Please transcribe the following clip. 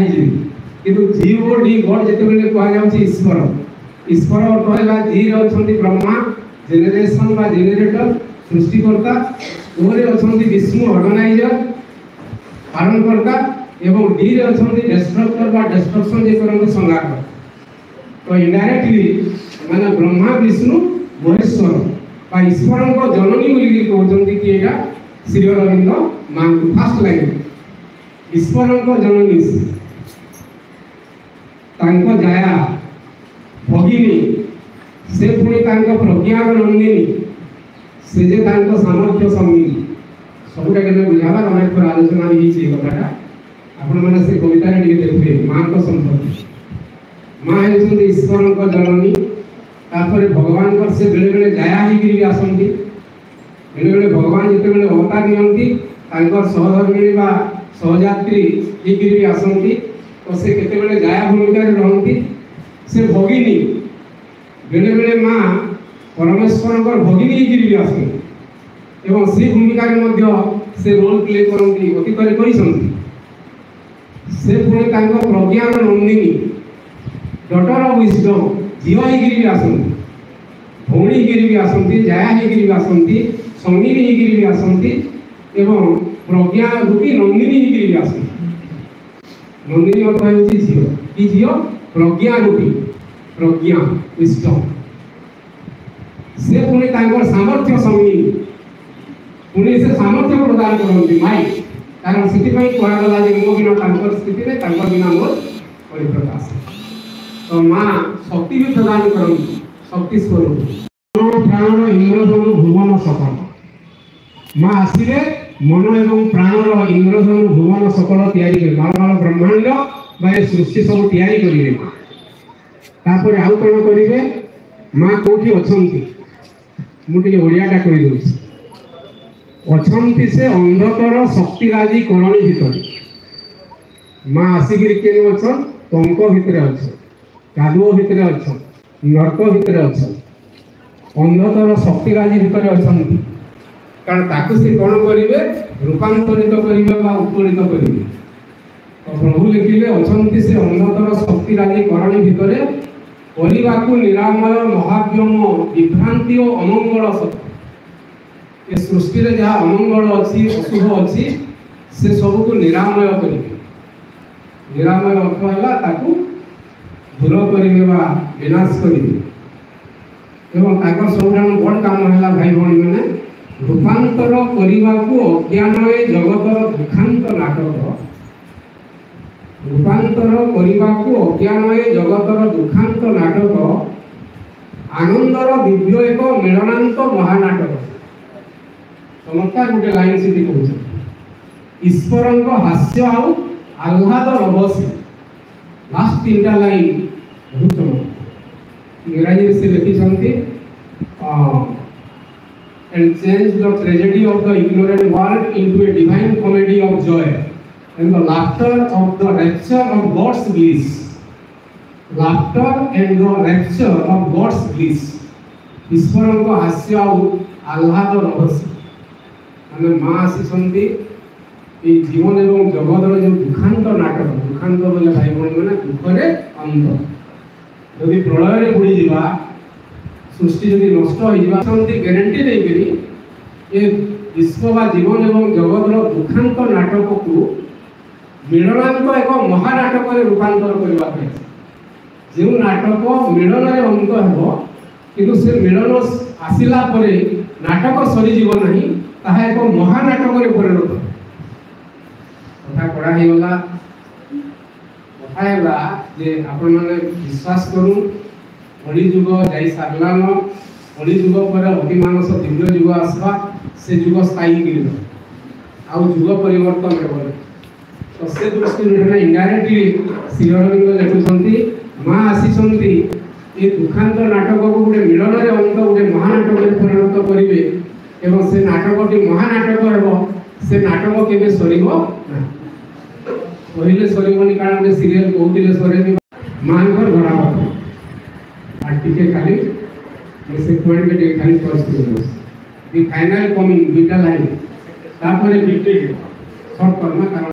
ହେଇଯିବେ କିନ୍ତୁ G O D ଗଡ ଯେତେବେଳେ କୁହାଯାଉଛି ଈଶ୍ୱର ଈଶ୍ୱର ଅର୍ଥ ହେଲା ଜି ରେ ଅଛନ୍ତି ବ୍ରହ୍ମା ଜେନେରେସନ ବା ଜେନେରେଟର ସୃଷ୍ଟିକର୍ତ୍ତା ଓରେ ଅଛନ୍ତି ବିଷ୍ଣୁ ଅର୍ଗାନାଇଜର ପାଳନକର୍ତ୍ତା ଏବଂ ଡି ରେ ଅଛନ୍ତି ଡେଷ୍ଟ୍ରକ୍ଟର ବା ଡେଷ୍ଟ୍ରକ୍ସନ ଯେ କରନ୍ତି ସଂଘାତ। तो इनडायरेक्टली माने ब्रह्मा विष्णु महेश्वर बा ईश्वर को जननी बोली कहते कि एटा श्री अरविंद मां फास्ट लाइन ईश्वर को जननी तांको जाया भगिनी से पुणी तांको प्रज्ञा नंदिनी से जे तांको सामर्थ्य समिति सबुटा के बुझावा अनेक थोड़ा आलोचना भी छी कथाटा आपण माने से कविता रे देखबे मां को संपर्क माँ होती ईश्वर को जननी तापर भगवान को से बेले बेले जाया ही आसती बेले बेले भगवान जिते अवतार नियंती सहधर्मिणी बा सहयात्री ही आसती तो से केते जाया भूमिका रहती से भगिनी बेले बेले माँ परमेश्वर भगिनी ही आसती एवं से भूमिका से रोल प्ले करती अतीत से पुणी प्रज्ञा नंदिनी डॉटर ऑफ विजडम झील ही आसती भौणी ही आसती जाया ही आसती संगिनी ही आसती एवं प्रज्ञा रूपी नंदिनी ही आसती नंदिनी अर्थ है झील कि झील प्रज्ञा रूपी प्रज्ञा विजडम से पुणी सामर्थ्य संगिनी पुणी से सामर्थ्य प्रदान करती माइक कारण से कहगला मो बिना स्थिति में बिना मोर परिप्रकाश तो माँ शक्ति भी प्रदान करती शक्ति स्वरूप प्राण इंद्रधनु भुवन सकल माँ आसिले मन एवं प्राणर इंद्रधनु भुवन सकल तैयारी माल ब्रह्मांड बा सृष्टि सब तैयारी करेंगे तापर आउ कौन करेंगे माँ कौटी अच्छा मुझे ओडियाटा कही से अंधतर शक्तिराजी करणी भीतर माँ आसिक अच्छा पंक भितर अच्छा कादुओ भितर अच्छा नर्क भितर अच्छा अंधतर शक्तिराजी भितर अच्छा कारण ताकू से कौन करेंगे रूपांतरित करेंगे उत्तोलित करेंगे तो प्रभु लिखिले अच्छा से अंधतर शक्तिराजी करणी भितर करने को निरामय महाव्योम विभ्रांति और अमंगल शक्ति ये सृष्टि रे जहाँ अमंगल अच्छी अशुभ अच्छी से सब को निरामय करेंगे निरामय अर्थ है ताकू दूर करेंगे विनाश करेंगे एवं सबुठ बड़ काम है भाई भाई मैंने रूपांतर करने को अज्ञान जगतर दुखांत नाटक रूपांतर करने को अज्ञान जगतर दुखांत नाटक आनंदर दिव्य एक मिलनांत महानाटक चमत्कार गोटे लाइन से कहते ईश्वर हास्य आह्लाद रवसी लास्ट तीनटा लाइन बहुत इंग्राजी से लिखी and change the tragedy of the ignorant world into a divine comedy of joy and the laughter of the rapture of God's bliss laughter and the rapture of God's bliss ईश्वर को हास्य आह्लाद रवसी माने माँ आसी जीवन एवं जगतर जो दुखांत नाटक दुखांत बोले भाई भाई मैंने दुखरे अंत यदि प्रलय बुड़ी जावा सृष्टि जदि नष्ट हो ग्यारंटी देकरी ये विश्व बा जीवन एवं जगतर दुखांत नाटक को मिलनांत एक महानाटक रूपांतर करने जो नाटक मिलन में अंत हो किंतु से मिलन आसला नाटक सरीजीव ना ताहा एक महानाटक परिणत कथा कड़ा होगा कथा जे आपण मैंने विश्वास करूँ कली जुग जा सारान कली जुग पर अतिमानस दिव्य जुग आसवा से जुग स्थायी कर जुग परिवर्तन हो तो से दृष्टि इनडायरेक्टली श्री अरविंद लिखुंट माँ आसी ये दुखांत नाटक को गोटे मिलन में अंत गोटे महानाटक परिणत करेंगे एवं से नाटक महानाटक हो से नाटक केवे सर कहले सरबनी कारण गोटे सीरियल कहते सर माँ घड़ा टी खाली से पॉइंट में खाली फाइनल कमिंग दुईटा लाइन शॉर्ट करना कारण